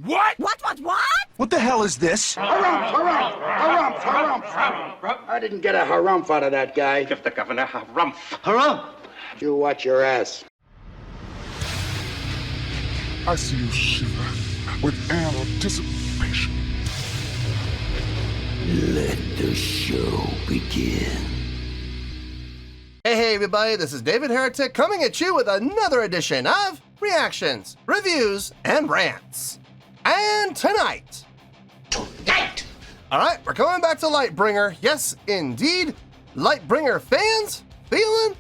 What? What? What the hell is this? Harumph. I didn't get a harumph out of that guy. Give the governor harumph. Harumph! You watch your ass. I see you shiver with anticipation. Let the show begin. Hey everybody, this is David Heretic coming at you with another edition of Reactions, Reviews, and Rants. And tonight, alright, we're coming back to Lightbringer. Yes, indeed, Lightbringer fans feeling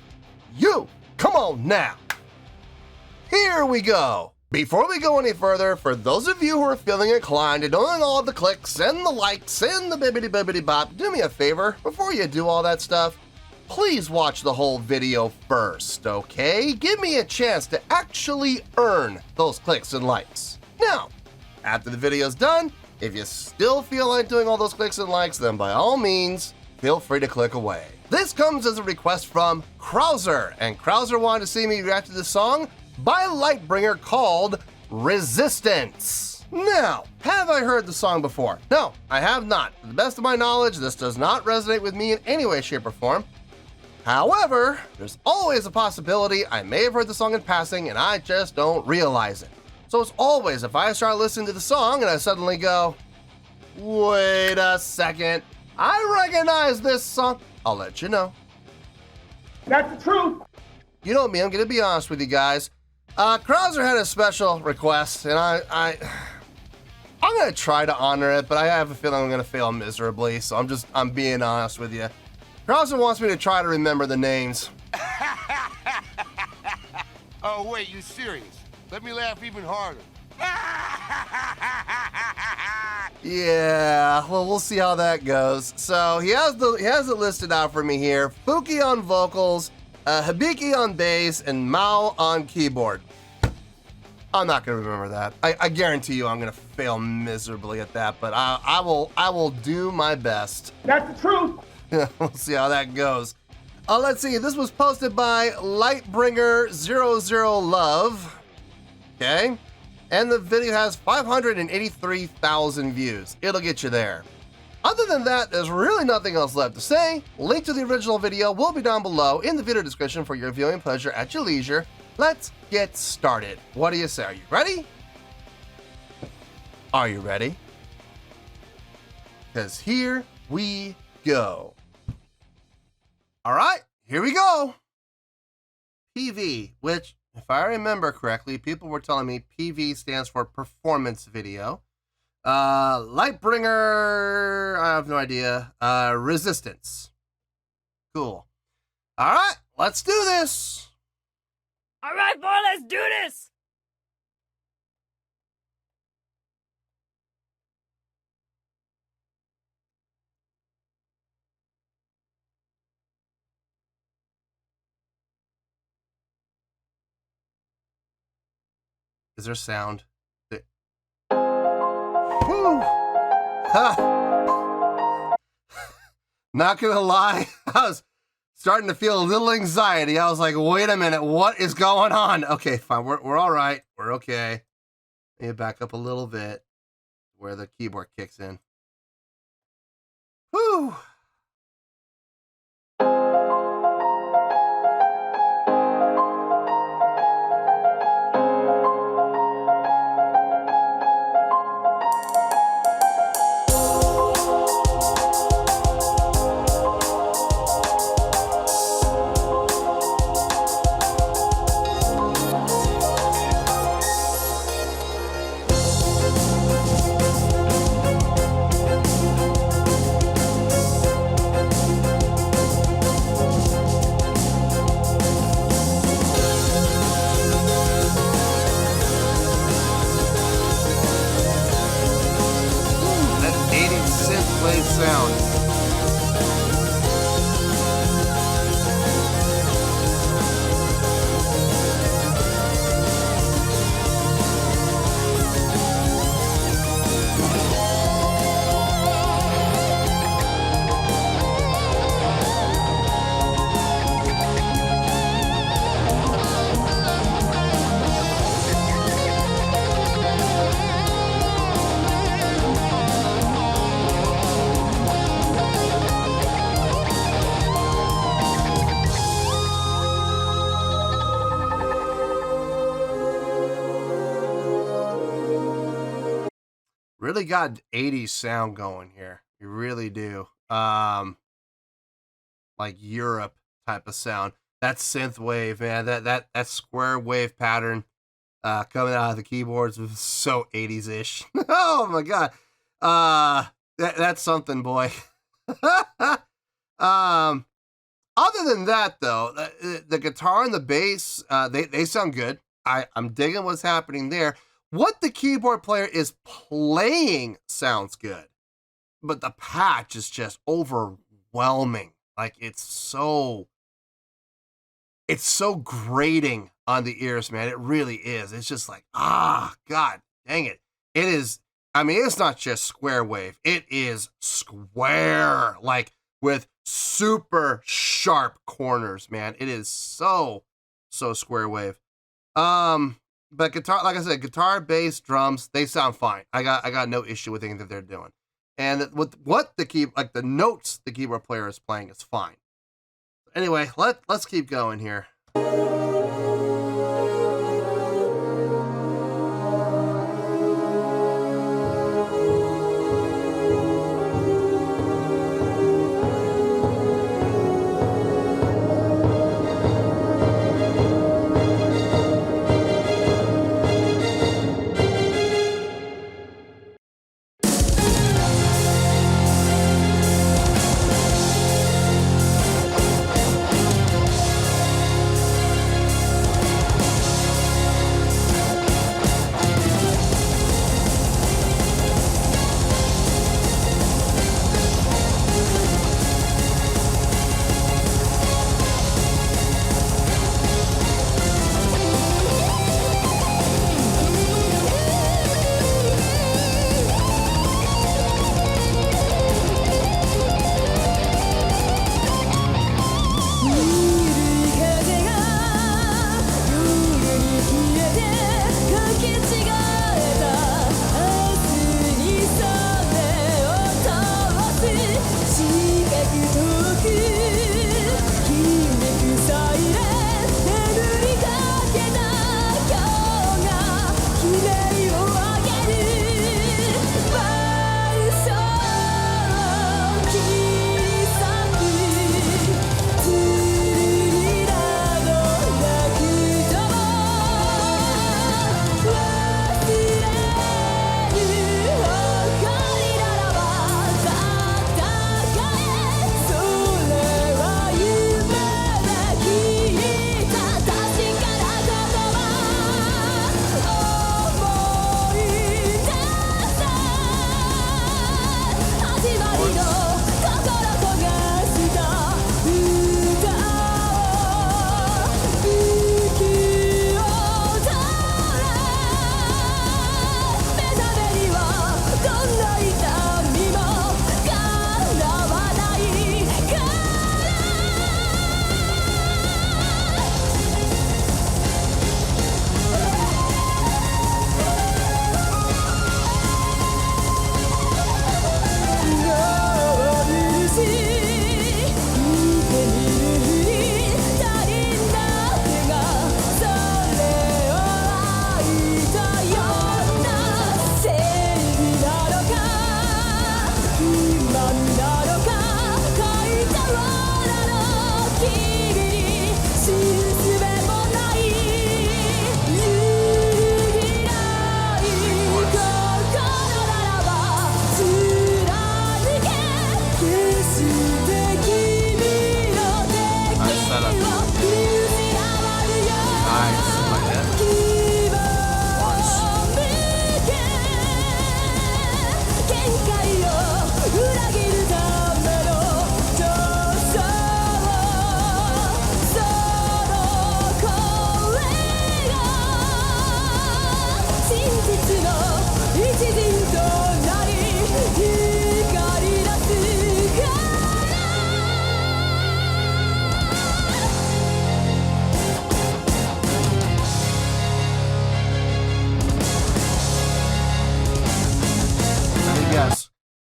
you. Come on now. Here we go. Before we go any further, for those of you who are feeling inclined to doing all the clicks and the likes and the bibbidi bop, do me a favor, before you do all that stuff, please watch the whole video first, okay? Give me a chance to actually earn those clicks and likes. Now, after the video's done, if you still feel like doing all those clicks and likes, then by all means, feel free to click away. This comes as a request from Krauser, and Krauser wanted to see me react to this song by Lightbringer called Resistance. Now, have I heard the song before? No, I have not. To the best of my knowledge, this does not resonate with me in any way, shape, or form. However, there's always a possibility I may have heard the song in passing and I just don't realize it. So it's always, if I start listening to the song and I suddenly go, wait a second, I recognize this song, I'll let you know. That's the truth. You know me, I'm gonna be honest with you guys. Krauser had a special request and I'm gonna try to honor it, but I have a feeling I'm gonna fail miserably, so I'm being honest with you. Krauser wants me to try to remember the names. Oh, wait, you serious? Let me laugh even harder. Yeah, well, we'll see how that goes. So he has it listed out for me here. Fuki on vocals, Hibiki on bass, and Mao on keyboard. I'm not gonna remember that. I guarantee you I'm gonna fail miserably at that, but I will do my best. That's the truth. We'll see how that goes. Let's see, this was posted by Lightbringer00Love. Okay. And the video has 583,000 views. It'll get you there. Other than that, there's really nothing else left to say. Link to the original video will be down below in the video description for your viewing pleasure at your leisure. Let's get started. What do you say? Are you ready? Are you ready? Because here we go. All right, here we go. PV, which, if I remember correctly, people were telling me PV stands for performance video. Lightbringer, I have no idea. Resistance. Cool. All right, let's do this. All right, boy, let's do this. Is there sound? Whew. Huh. Not gonna lie, I was starting to feel a little anxiety. I was like, wait a minute, what is going on? Okay, fine, we're all right. We're okay. Maybe back up a little bit where the keyboard kicks in. Whew. Really got 80s sound going here. You really do. Like Europe type of sound. That synth wave, man. That square wave pattern coming out of the keyboards was so 80s-ish. Oh my god. That's something, boy. Other than that, though, the guitar and the bass, they sound good. I'm digging what's happening there. What the keyboard player is playing sounds good, but the patch is just overwhelming. Like, it's so grating on the ears, man. It really is. It's just like, god dang it. It is, I mean, it's not just square wave. It is square, like with super sharp corners, man. It is so square wave. But guitar, like I said, guitar, bass, drums, they sound fine. I got no issue with anything that they're doing. And with what the notes the keyboard player is playing is fine. Anyway, let's keep going here.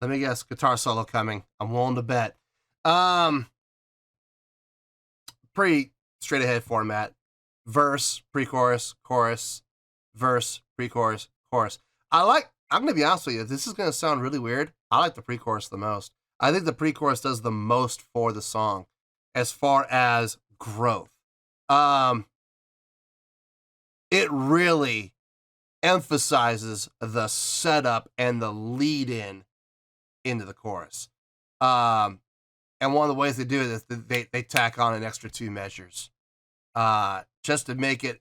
Let me guess, guitar solo coming. I'm willing to bet. Pretty straight ahead format. Verse, pre-chorus, chorus, verse, pre-chorus, chorus. I I'm going to be honest with you. This is going to sound really weird. I like the pre-chorus the most. I think the pre-chorus does the most for the song as far as growth. It really emphasizes the setup and the lead-in into the chorus. And one of the ways they do it is they tack on an extra 2 measures just to make it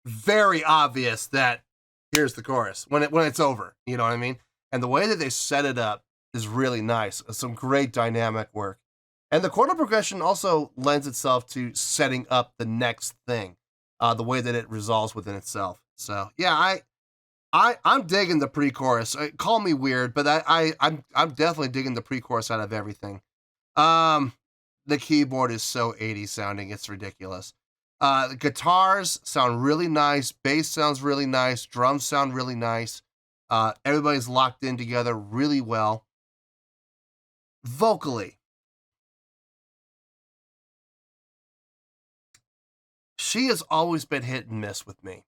very obvious that here's the chorus when it's over. You know what I mean? And the way that they set it up is really nice. Some great dynamic work. And the chord progression also lends itself to setting up the next thing, the way that it resolves within itself. So yeah, I'm digging the pre-chorus. Call me weird, but I'm definitely digging the pre-chorus out of everything. The keyboard is so 80s sounding, it's ridiculous. The guitars sound really nice, bass sounds really nice, drums sound really nice. Everybody's locked in together really well. Vocally, she has always been hit and miss with me.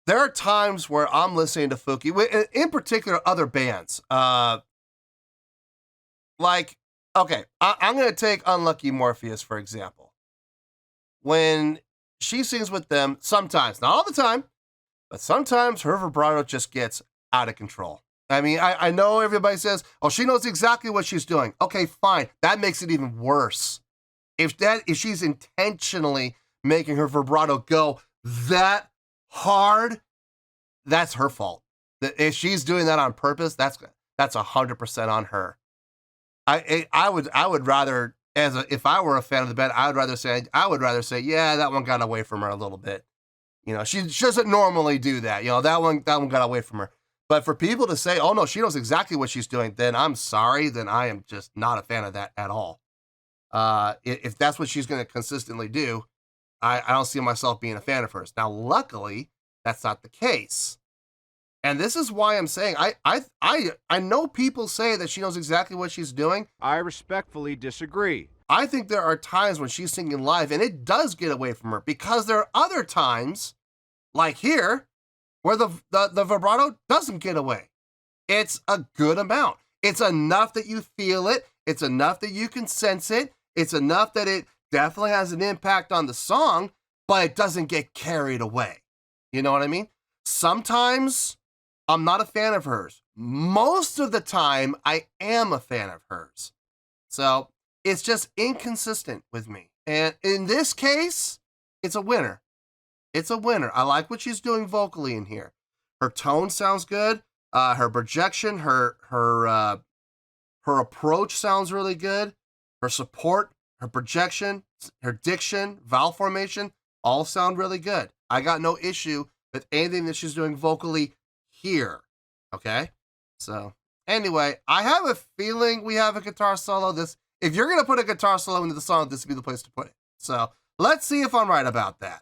There are times where I'm listening to Fookie, in particular other bands. Like, okay, I'm going to take Unlucky Morpheus, for example. When she sings with them, sometimes, not all the time, but sometimes her vibrato just gets out of control. I mean, I know everybody says, oh, she knows exactly what she's doing. Okay, fine. That makes it even worse. If she's intentionally making her vibrato go that hard, that's her fault. If she's doing that on purpose, that's 100% on her. I would rather, if I were a fan of the band, I would rather say, yeah, that one got away from her a little bit. You know, she doesn't normally do that. You know, that one got away from her. But for people to say, oh no, she knows exactly what she's doing, then I'm sorry, then I am just not a fan of that at all. If that's what she's going to consistently do, I don't see myself being a fan of hers. Now, luckily, that's not the case. And this is why I'm saying, I know people say that she knows exactly what she's doing. I respectfully disagree. I think there are times when she's singing live and it does get away from her, because there are other times, like here, where the vibrato doesn't get away. It's a good amount. It's enough that you feel it. It's enough that you can sense it. It's enough that it definitely has an impact on the song, but it doesn't get carried away. You know what I mean? Sometimes I'm not a fan of hers. Most of the time, I am a fan of hers. So it's just inconsistent with me. And in this case, it's a winner. It's a winner. I like what she's doing vocally in here. Her tone sounds good. Her projection, her approach sounds really good. Her support, her projection, her diction, vowel formation, all sound really good. I got no issue with anything that she's doing vocally here. Okay? So, anyway, I have a feeling we have a guitar solo. If you're going to put a guitar solo into the song, this would be the place to put it. So, let's see if I'm right about that.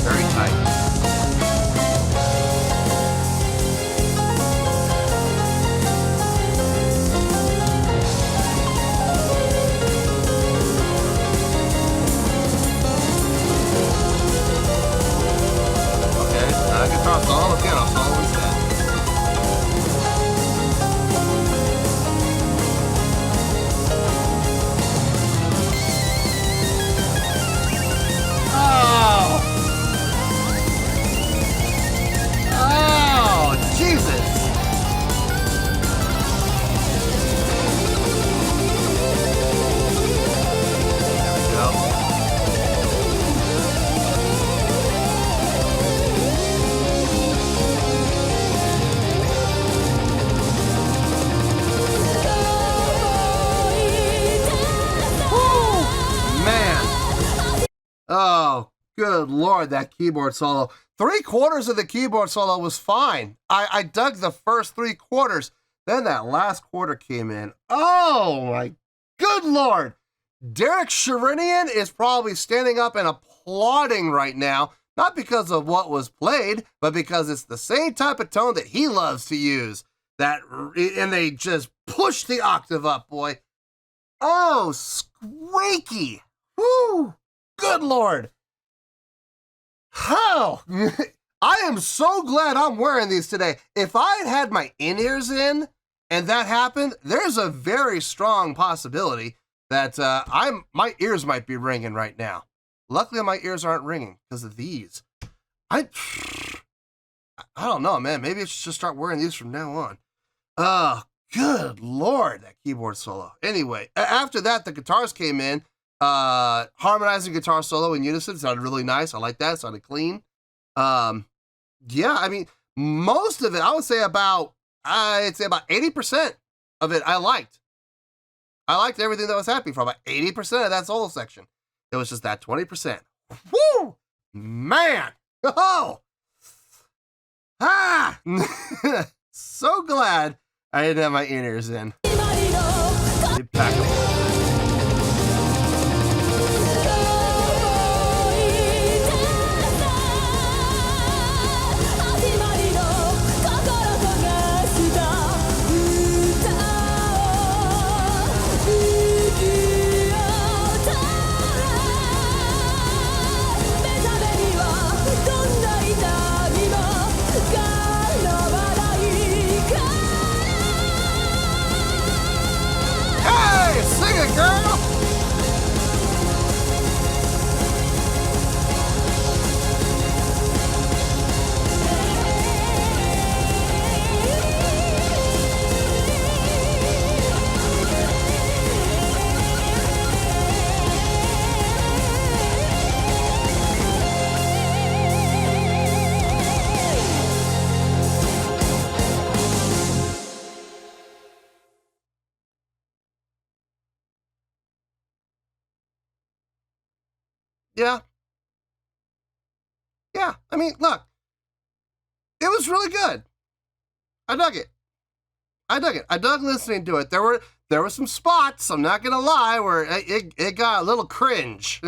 Very tight. Okay, not a guitar solo, piano solo instead. Oh, good Lord, that keyboard solo. 3/4 of the keyboard solo was fine. I dug the first 3/4. Then that last quarter came in. Oh, my good Lord. Derek Sherinian is probably standing up and applauding right now, not because of what was played, but because it's the same type of tone that he loves to use. And they just push the octave up, boy. Oh, squeaky. Woo! Good Lord. How? I am so glad I'm wearing these today. If I had had my in-ears in and that happened, there's a very strong possibility that my ears might be ringing right now. Luckily, my ears aren't ringing because of these. I don't know, man. Maybe I should just start wearing these from now on. Oh, good Lord, that keyboard solo. Anyway, after that, the guitars came in. Harmonizing guitar solo in unison sounded really nice. I like that. It sounded clean. Yeah, I mean, most of it, I would say about 80% of it I liked. I liked everything that was happening for about 80% of that solo section. It was just that 20%. Woo! Man! Oh! Ah! So glad I didn't have my in-ears in. Impeccable. Girl! Yeah, I mean, look, it was really good. I dug it. I dug listening to it. There were some spots, I'm not gonna lie, where it got a little cringe.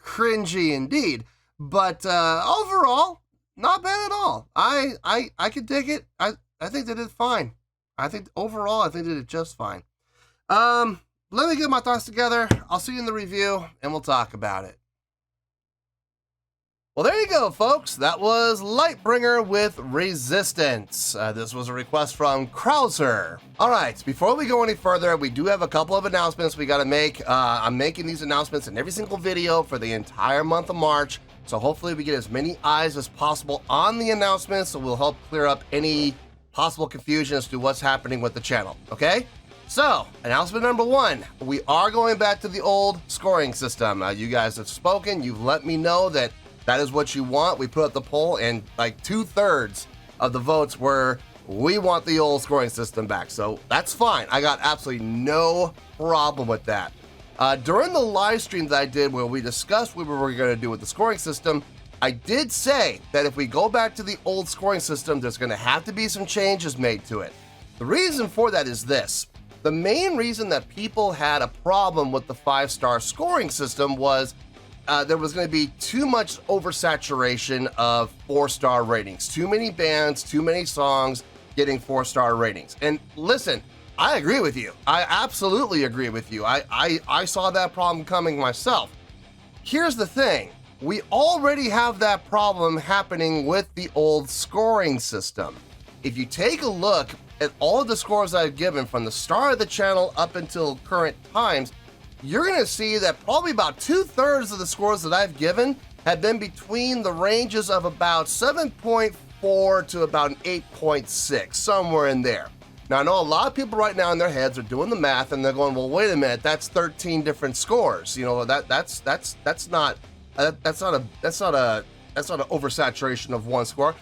Cringy indeed. But overall, not bad at all. I could dig it. I think they did fine. I think overall, they did it just fine. Let me get my thoughts together. I'll see you in the review, and we'll talk about it. Well, there you go, folks. That was Lightbringer with Resistance. This was a request from Krauser. All right, before we go any further, we do have a couple of announcements we got to make. I'm making these announcements in every single video for the entire month of March, so hopefully we get as many eyes as possible on the announcements, so we'll help clear up any possible confusion as to what's happening with the channel, okay? So, announcement number 1, we are going back to the old scoring system. You guys have spoken, you've let me know that is what you want. We put up the poll, and like 2/3 of the votes were, we want the old scoring system back. So that's fine. I got absolutely no problem with that. During the live stream that I did where we discussed what we were going to do with the scoring system, I did say that if we go back to the old scoring system, there's going to have to be some changes made to it. The reason for that is this. The main reason that people had a problem with the 5-star scoring system was there was going to be too much oversaturation of 4-star ratings. Too many bands, too many songs getting 4-star ratings. And listen, I agree with you. I absolutely agree with you. I saw that problem coming myself. Here's the thing. We already have that problem happening with the old scoring system. If you take a look at all of the scores I've given from the start of the channel up until current times, you're going to see that probably about 2/3 of the scores that I've given have been between the ranges of about 7.4 to about an 8.6, somewhere in there. Now, I know a lot of people right now in their heads are doing the math and they're going, well, wait a minute, that's 13 different scores. You know, that's not an oversaturation of one score.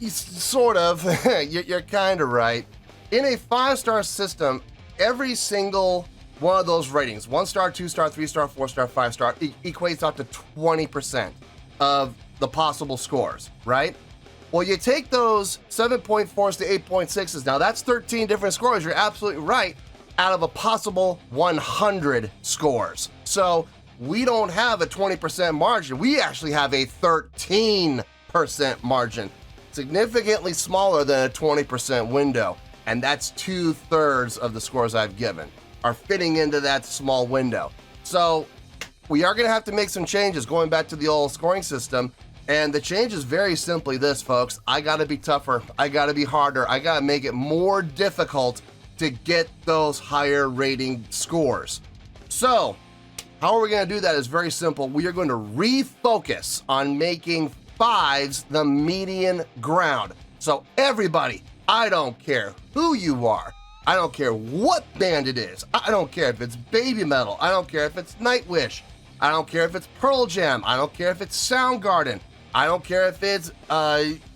Sort of. You're kind of right. In a 5-star system, every single one of those ratings, 1-star, 2-star, 3-star, 4-star, 5-star, equates out to 20% of the possible scores, right? Well, you take those 7.4s to 8.6s, now that's 13 different scores, you're absolutely right, out of a possible 100 scores. So we don't have a 20% margin, we actually have a 13% margin, significantly smaller than a 20% window, and that's 2/3 of the scores I've given. are fitting into that small window. So we are going to have to make some changes going back to the old scoring system. And the change is very simply this, folks. I got to be tougher. I got to be harder. I got to make it more difficult to get those higher rating scores. So how are we going to do that is very simple. We are going to refocus on making 5s the median ground. So everybody, I don't care who you are. I don't care what band it is. I don't care if it's Baby Metal. I don't care if it's Nightwish. I don't care if it's Pearl Jam. I don't care if it's Soundgarden. I don't care if it's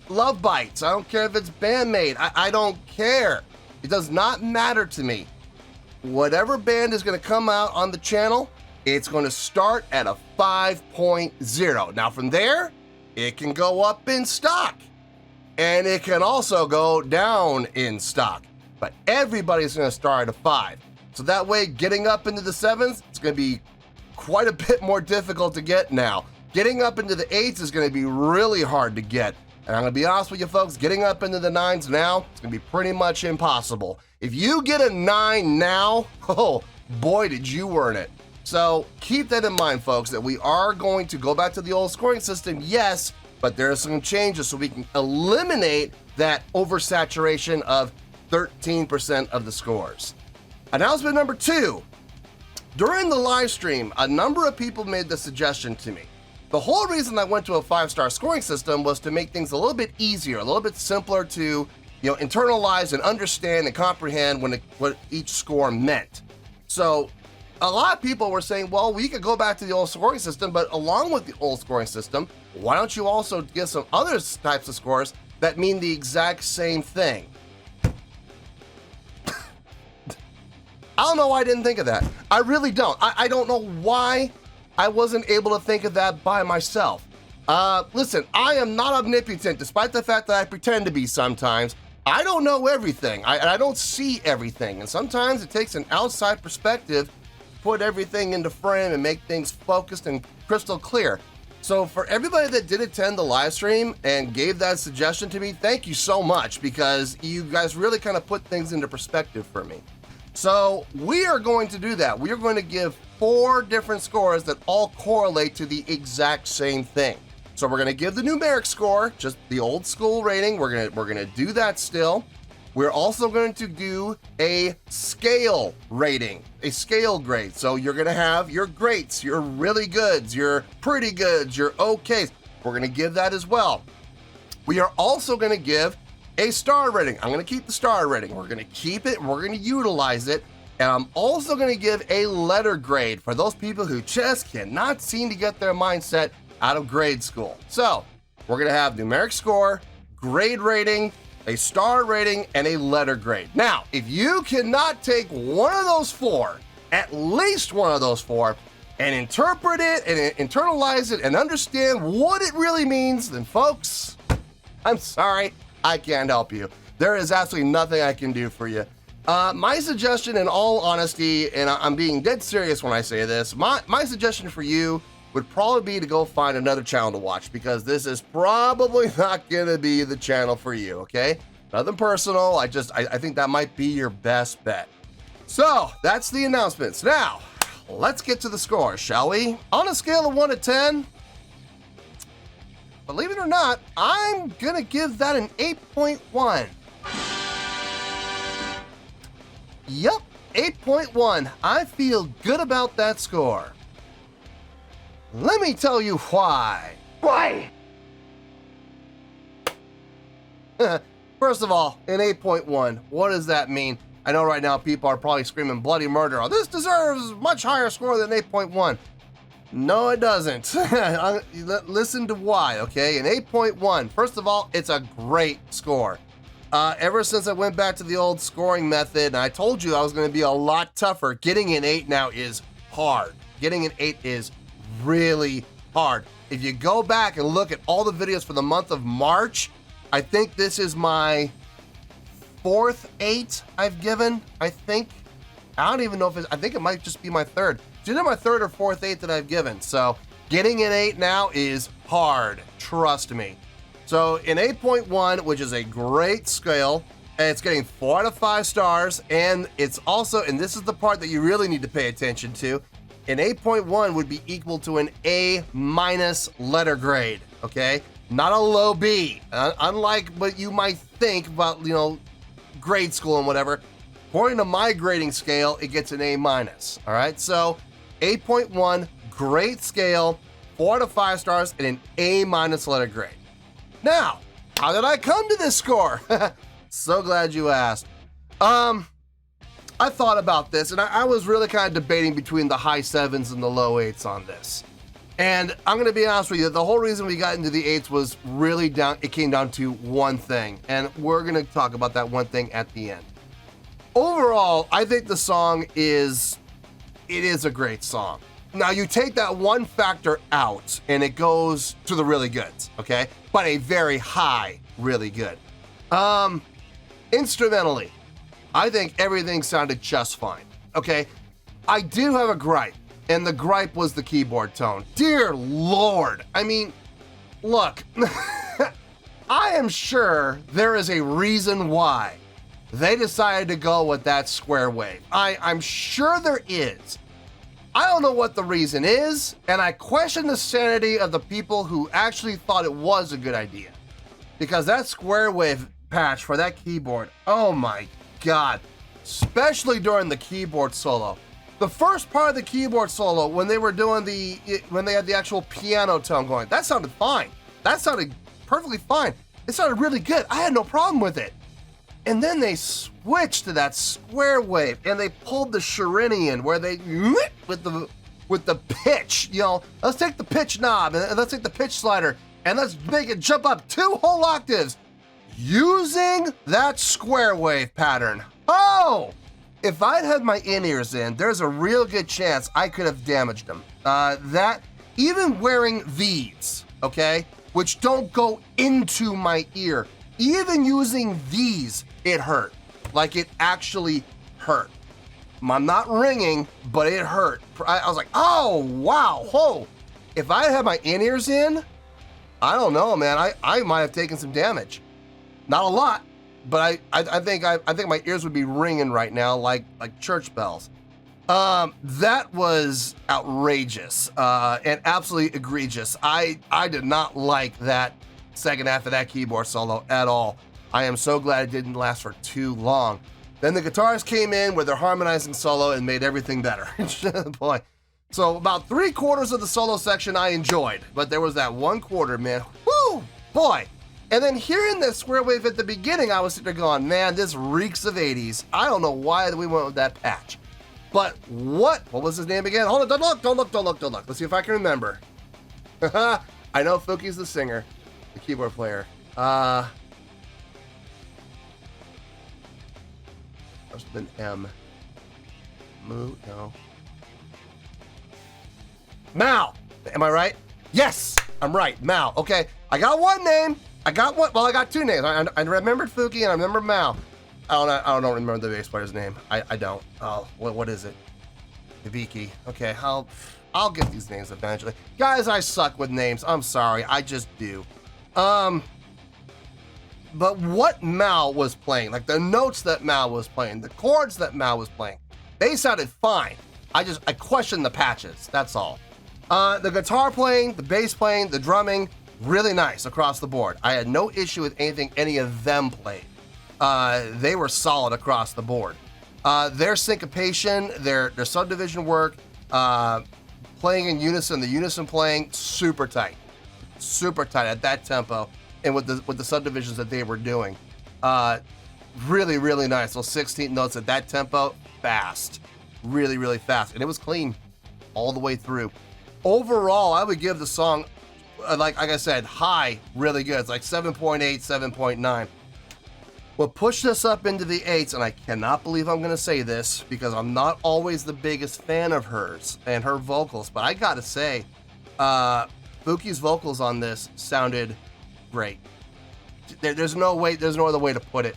Love Bites. I don't care if it's Bandmate. I don't care. It does not matter to me. Whatever band is going to come out on the channel, it's going to start at a 5.0. Now from there, it can go up in stock. And it can also go down in stock. But everybody's going to start at a 5. So that way, getting up into the 7s, it's going to be quite a bit more difficult to get now. Getting up into the 8s is going to be really hard to get. And I'm going to be honest with you folks, getting up into the 9s now, it's going to be pretty much impossible. If you get a 9 now, oh boy, did you earn it. So keep that in mind, folks, that we are going to go back to the old scoring system, yes, but there are some changes so we can eliminate that oversaturation of 13% of the scores. Announcement number 2. During the live stream, a number of people made the suggestion to me. The whole reason I went to a 5-star scoring system was to make things a little bit easier, a little bit simpler to, internalize and understand and comprehend what each score meant. So a lot of people were saying, well, we could go back to the old scoring system, but along with the old scoring system, why don't you also get some other types of scores that mean the exact same thing? I don't know why I didn't think of that. I really don't. I don't know why I wasn't able to think of that by myself. Listen, I am not omnipotent, despite the fact that I pretend to be sometimes. I don't know everything. I don't see everything. And sometimes it takes an outside perspective to put everything into frame and make things focused and crystal clear. So for everybody that did attend the live stream and gave that suggestion to me, thank you so much, because you guys really kind of put things into perspective for me. So we are going to do that. We are going to give 4 different scores that all correlate to the exact same thing. So we're going to give the numeric score, just the old school rating. We're going to do that still. We're also going to do a scale rating, a scale grade. So you're going to have your greats, your really goods, your pretty goods, your okays. We're going to give that as well. We are also going to give a star rating. I'm going to keep the star rating. We're going to keep it. We're going to utilize it. And I'm also going to give a letter grade for those people who just cannot seem to get their mindset out of grade school. So we're going to have numeric score, grade rating, a star rating, and a letter grade. Now, if you cannot take one of those 4, at least one of those 4, and interpret it and internalize it and understand what it really means, then folks, I'm sorry, I can't help you. There is absolutely nothing I can do for you. My suggestion, in all honesty, and I'm being dead serious when I say this, my suggestion for you would probably be to go find another channel to watch, because this is probably not going to be the channel for you, okay? Nothing personal, I think that might be your best bet. So, that's the announcements. Now, let's get to the scores, shall we? On a scale of 1 to 10, believe it or not, I'm gonna give that an 8.1. Yup, 8.1. I feel good about that score. Let me tell you why. Why? First of all, an 8.1. What does that mean? I know right now people are probably screaming bloody murder. Oh, this deserves a much higher score than 8.1. No, it doesn't. Listen to why, okay? An 8.1. First of all, it's a great score. Ever since I went back to the old scoring method, and I told you I was going to be a lot tougher, getting an 8 now is hard. Getting an 8 is really hard. If you go back and look at all the videos for the month of March, I think this is my 4th 8 I've given, I think. I don't even know if I think it might just be my 3rd. It's either my 3rd or 4th 8 that I've given. So getting an 8 now is hard, trust me. So an 8.1, which is a great scale, It's getting 4 out of 5 stars, and it's also, and this is the part that you really need to pay attention to, an 8.1 would be equal to an A- letter grade, okay? Not a low B. Unlike what you might think about, grade school and whatever. According to my grading scale, it gets an A-. All right, so 8.1, great scale, 4 out of 5 stars, and an A- letter grade. Now, how did I come to this score? So glad you asked. I thought about this, and I was really kind of debating between the high 7s and the low 8s on this. And I'm going to be honest with you, the whole reason we got into the 8s was really it came down to one thing, and we're going to talk about that one thing at the end. Overall, I think the song is a great song. Now, you take that one factor out, and it goes to the really goods, okay? But a very high really good. Instrumentally, I think everything sounded just fine, okay? I do have a gripe, and the gripe was the keyboard tone. Dear Lord, I mean, look, I am sure there is a reason why they decided to go with that square wave. I'm sure there is. I don't know what the reason is, and I question the sanity of the people who actually thought it was a good idea. Because that square wave patch for that keyboard, oh my God, especially during the keyboard solo. The first part of the keyboard solo, when they were doing when they had the actual piano tone going, that sounded fine. That sounded perfectly fine. It sounded really good. I had no problem with it. And then they switched to that square wave, and they pulled the Sharinian where they with the pitch. Let's take the pitch knob and let's take the pitch slider and let's make it jump up 2 whole octaves using that square wave pattern. Oh, if I'd had my in-ears in, there's a real good chance I could have damaged them. That even wearing these, okay, which don't go into my ear, even using these, it hurt. Like, it actually hurt. I'm not ringing, but it hurt. I was like, oh, wow, whoa. If I had my in-ears in, I don't know, man. I might have taken some damage. Not a lot, but I think my ears would be ringing right now like church bells. That was outrageous and absolutely egregious. I did not like that second half of that keyboard solo at all. I am so glad it didn't last for too long. Then the guitars came in with their harmonizing solo and made everything better. Boy. So about 3/4 of the solo section I enjoyed, but there was that 1/4, man. Woo, boy. And then hearing that square wave at the beginning, I was sitting there going, man, this reeks of 80s. I don't know why we went with that patch. But what was his name again? Hold on, don't look. Let's see if I can remember. I know Fuki's the singer, the keyboard player. Must have been M. No. Mal. Am I right? Yes, I'm right. Mal. Okay, I got one name. I got 2 names. I remembered Fuki and I remember Mal. I don't remember the bass player's name. I don't. Oh, what is it? Hibiki. Okay, I'll get these names eventually. Guys, I suck with names. I'm sorry. I just do. But what Mal was playing, like the notes that Mal was playing, the chords that Mal was playing, they sounded fine. I questioned the patches. That's all. The guitar playing, the bass playing, the drumming, really nice across the board. I had no issue with anything any of them played. They were solid across the board. Their syncopation, their subdivision work, playing in unison, the unison playing, super tight at that tempo, and with the subdivisions that they were doing, really, really nice. Those 16 notes at that tempo, fast, really, really fast, and it was clean all the way through. Overall, I would give the song, like I said, high, really good. It's like 7.8, 7.9. What pushed us up into the 8s, and I cannot believe I'm going to say this because I'm not always the biggest fan of hers and her vocals, but I got to say, Fuki's vocals on this sounded great. There's no other way to put it.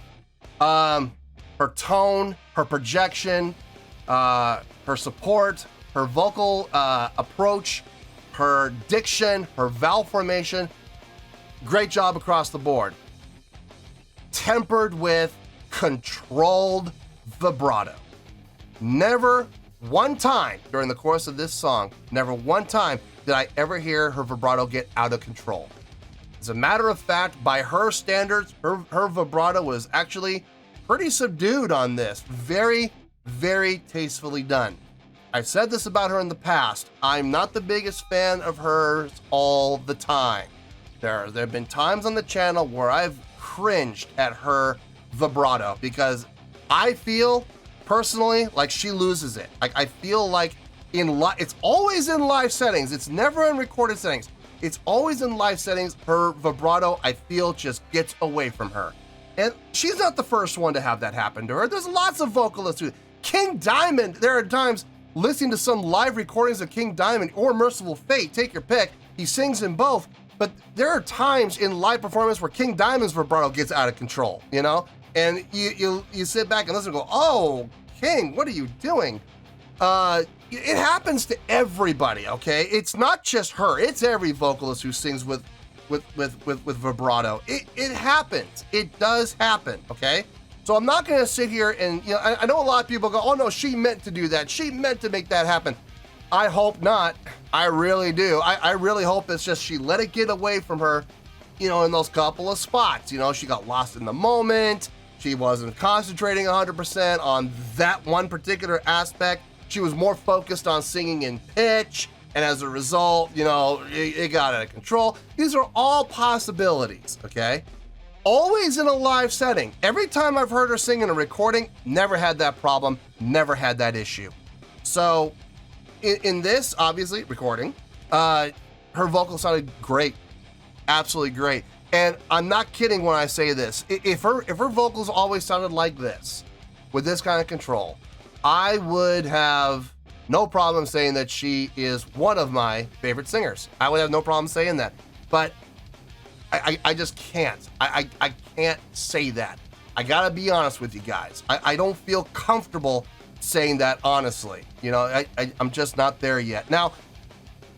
Her tone, her projection, her support, her vocal approach, her diction, her vowel formation, great job across the board. Tempered with controlled vibrato. Never one time during the course of this song, never one time did I ever hear her vibrato get out of control. As a matter of fact, by her standards, her vibrato was actually pretty subdued on this. Very, very tastefully done. I've said this about her in the past. I'm not the biggest fan of hers all the time. There have been times on the channel where I've cringed at her vibrato because I feel personally like she loses it. I feel like it's always in live settings. It's never in recorded settings. It's always in live settings. Her vibrato, I feel, just gets away from her. And she's not the first one to have that happen to her. There's lots of vocalists who, King Diamond, there are times listening to some live recordings of King Diamond or Merciful Fate, take your pick, he sings in both, but there are times in live performance where King Diamond's vibrato gets out of control, you know? And you sit back and listen and go, oh, King, what are you doing? It happens to everybody, okay? It's not just her, it's every vocalist who sings with vibrato. It happens, it does happen, okay? So I'm not gonna sit here and, you know, I know a lot of people go, oh no, she meant to do that. She meant to make that happen. I hope not. I really do. I really hope it's just she let it get away from her, you know, in those couple of spots. You know, she got lost in the moment. She wasn't concentrating 100% on that one particular aspect. She was more focused on singing in pitch. And as a result, you know, it got out of control. These are all possibilities, okay? Always in a live setting. Every time I've heard her sing in a recording, never had that problem, never had that issue. So in this, obviously, recording, her vocal sounded great, absolutely great. And I'm not kidding when I say this. If her vocals always sounded like this, with this kind of control, I would have no problem saying that she is one of my favorite singers. I would have no problem saying that. But I just can't. I can't say that. I gotta be honest with you guys. I don't feel comfortable saying that honestly. You know, I'm just not there yet. Now,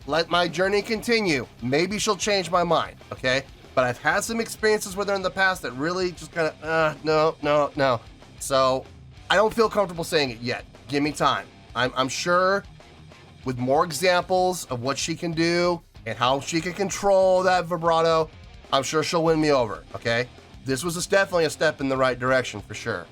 let my journey continue. Maybe she'll change my mind, okay? But I've had some experiences with her in the past that really just kind of, no. So I don't feel comfortable saying it yet. Give me time. I'm sure with more examples of what she can do and how she can control that vibrato, I'm sure she'll win me over, okay? This was definitely a step in the right direction for sure.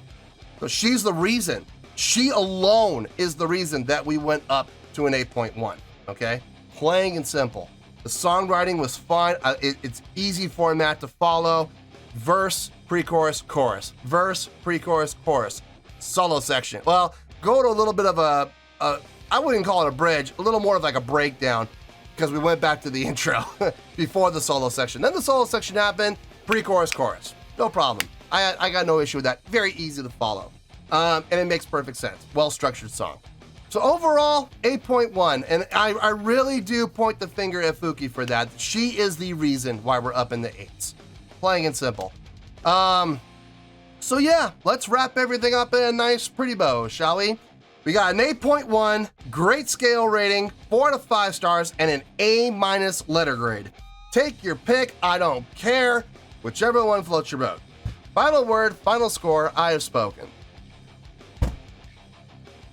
But she's the reason. She alone is the reason that we went up to an 8.1, okay? Plain and simple. The songwriting was fine. It's easy format to follow. Verse, pre-chorus, chorus. Verse, pre-chorus, chorus. Solo section. Well, go to a little bit of I wouldn't call it a bridge, a little more of like a breakdown, because we went back to the intro before the solo section. Then the solo section happened, pre-chorus, chorus. No problem. I got no issue with that. Very easy to follow. And it makes perfect sense. Well-structured song. So overall, 8.1. And I really do point the finger at Fuki for that. She is the reason why we're up in the 8s. Plain and simple. So yeah, let's wrap everything up in a nice, pretty bow, shall we? We got an 8.1, great scale rating, 4 out of 5 stars, and an A- letter grade. Take your pick, I don't care. Whichever one floats your boat. Final word, final score, I have spoken.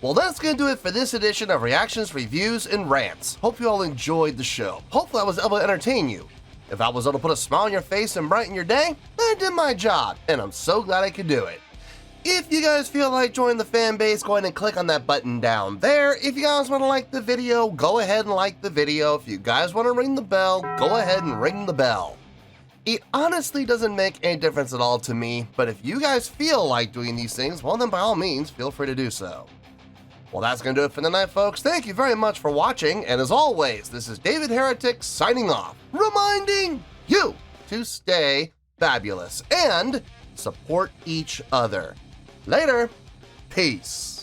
Well, that's going to do it for this edition of Reactions, Reviews, and Rants. Hope you all enjoyed the show. Hopefully I was able to entertain you. If I was able to put a smile on your face and brighten your day, then I did my job, and I'm so glad I could do it. If you guys feel like joining the fan base, go ahead and click on that button down there. If you guys want to like the video, go ahead and like the video. If you guys want to ring the bell, go ahead and ring the bell. It honestly doesn't make any difference at all to me, but if you guys feel like doing these things, well then by all means, feel free to do so. Well, that's going to do it for the night, folks. Thank you very much for watching, and as always, this is David Heretic signing off, reminding you to stay fabulous and support each other. Later. Peace.